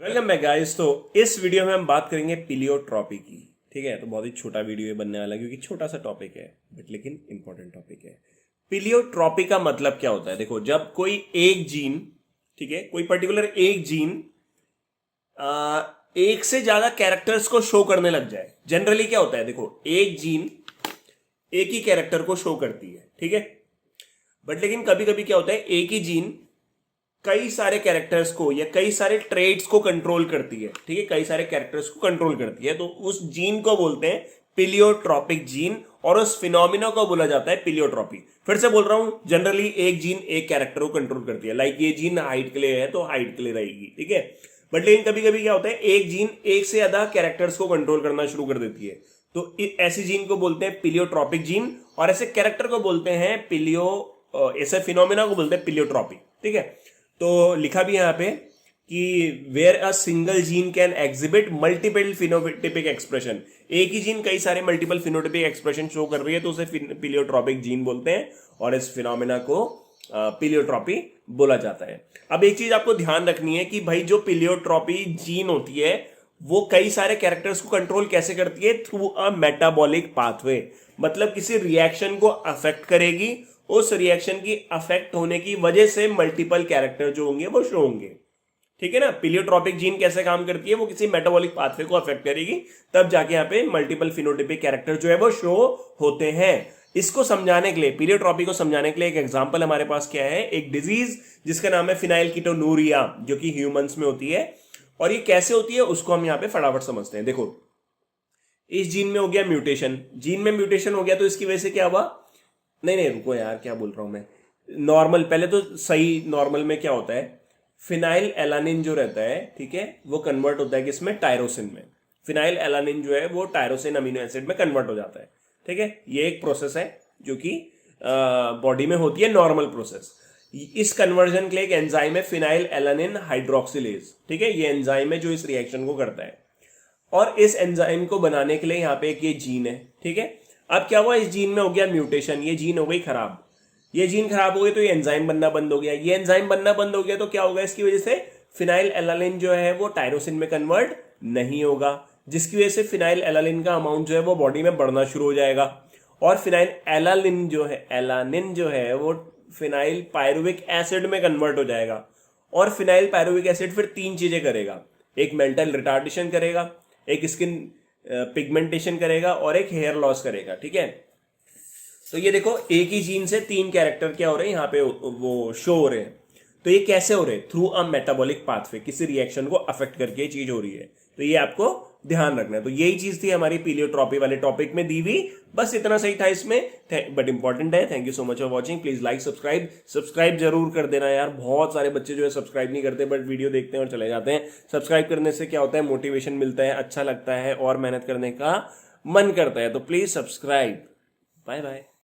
Welcome back guys. तो इस video में हम बात करेंगे पिलियोट्रॉपी की। ठीक है, तो बहुत ही छोटा वीडियो बनने वाला है क्योंकि छोटा सा टॉपिक है बट लेकिन इंपॉर्टेंट टॉपिक है। पिलियोट्रॉपी का मतलब क्या होता है? देखो, जब कोई एक जीन, ठीक है, कोई पर्टिकुलर एक जीन एक से ज्यादा कैरेक्टर्स को शो करने लग जाए। जनरली क्या होता है, देखो, एक जीन एक ही कैरेक्टर को शो करती है, ठीक है, बट लेकिन कभी कभी क्या होता है, एक ही जीन कई सारे कैरेक्टर्स को या कई सारे ट्रेड्स को कंट्रोल करती है। ठीक है, कई सारे कैरेक्टर्स को कंट्रोल करती है, तो उस जीन को बोलते हैं पिलियोट्रॉपिक जीन और उस फिनोमिना को बोला जाता है पिलियोट्रॉपी। फिर से बोल रहा हूं, जनरली एक जीन एक कैरेक्टर को कंट्रोल करती है। लाइक ये जीन हाइट के लिए है तो हाइट के लिए रहेगी, ठीक है, बट लेकिन कभी कभी क्या होता है, एक जीन एक से ज्यादा कैरेक्टर्स को कंट्रोल करना शुरू कर देती है, तो ऐसी जीन को बोलते हैं पिलियोट्रॉपिक जीन, और ऐसे कैरेक्टर को बोलते हैं ऐसे फिनोमिना को बोलते हैं पिलियोट्रॉपी। ठीक है, तो लिखा भी यहां पे कि where a single gene can exhibit multiple phenotypic expression, एक ही जीन कई सारे मल्टीपल फिनोटिपिक एक्सप्रेशन शो कर रही है तो उसे पिलियोट्रॉपिक जीन बोलते हैं और इस फिनोमिना को पिलियोट्रॉपी बोला जाता है। अब एक चीज आपको ध्यान रखनी है कि भाई जो पिलियोट्रॉपी जीन होती है वो कई सारे कैरेक्टर्स को कंट्रोल कैसे करती है? थ्रू अ मेटाबॉलिक पाथवे, मतलब किसी रिएक्शन को अफेक्ट करेगी, उस रिएक्शन की अफेक्ट होने की वजह से मल्टीपल कैरेक्टर जो होंगे वो शो होंगे। ठीक है ना, पिलियोट्रॉपिक जीन कैसे काम करती है, वो किसी मेटाबॉलिक पाथवे को अफेक्ट करेगी, तब जाके यहाँ पे मल्टीपल फिनोटिपिक कैरेक्टर जो है वो शो होते हैं। इसको समझाने के लिए, पिलियोट्रॉपी को समझाने के लिए एक एग्जांपल हमारे पास क्या है, एक डिजीज जिसका नाम है फिनाइलकीटोनूरिया, जो कि ह्यूमंस में होती है। और ये कैसे होती है उसको हम यहाँ पे फटाफट समझते हैं। देखो, इस जीन में हो गया म्यूटेशन, जीन में म्यूटेशन हो गया तो इसकी वजह से क्या हुआ, नहीं नहीं रुको यार, क्या बोल रहा हूं मैं, नॉर्मल पहले तो सही, नॉर्मल में क्या होता है, फिनाइल एलानिन जो रहता है, ठीक है, वो कन्वर्ट होता है किसमें, टायरोसिन में। फिनाइल एलानिन जो है वो टायरोसिन अमीनो एसिड में कन्वर्ट हो जाता है। ठीक है, ये एक प्रोसेस है जो कि बॉडी में होती है, नॉर्मल प्रोसेस। इस कन्वर्जन के लिए एक एंजाइम है फिनाइल एलानिन हाइड्रोक्सिलेज। ठीक है, ये एंजाइम है जो इस रिएक्शन को करता है, और इस एंजाइम को बनाने के लिए यहाँ पे एक ये जीन है। ठीक है, अब क्या हुआ, इस जीन में हो गया म्यूटेशन, ये जीन हो गई खराब, ये जीन खराब हो गई तो ये एंजाइम बनना बंद हो गया, ये एंजाइम बनना बंद हो गया तो क्या होगा, इसकी वजह से फिनाइल एलानिन जो है वो टायरोसिन में कन्वर्ट नहीं होगा, जिसकी वजह से फिनाइल एलानिन का अमाउंट जो है वो बॉडी में बढ़ना शुरू हो जाएगा, और फिनाइल एलानिन जो है, एलानिन जो है वो फिनाइल पायरुविक एसिड में कन्वर्ट हो जाएगा, और फिनाइल पायरुविक एसिड फिर तीन चीजें करेगा, एक मेंटल रिटार्डेशन करेगा, एक स्किन पिगमेंटेशन करेगा, और एक हेयर लॉस करेगा। ठीक है, तो ये देखो, एक ही जीन से तीन कैरेक्टर क्या हो रहे हैं यहाँ पे वो शो हो रहे हैं। तो ये कैसे हो रहे हैं? थ्रू अ मेटाबॉलिक पाथवे, किसी रिएक्शन को अफेक्ट करके ये चीज हो रही है, तो ये आपको ध्यान रखना है। तो यही चीज थी हमारी पिलियोट्रॉपी वाले टॉपिक में दी हुई, बस इतना सही था इसमें, बट इंपॉर्टेंट है। Thank you so much for watching, please like subscribe जरूर कर देना यार। बहुत सारे बच्चे जो है सब्सक्राइब नहीं करते बट वीडियो देखते हैं और चले जाते हैं। सब्सक्राइब करने से क्या होता है, मोटिवेशन मिलता है, अच्छा लगता है और मेहनत करने का मन करता है, तो प्लीज सब्सक्राइब। Bye bye.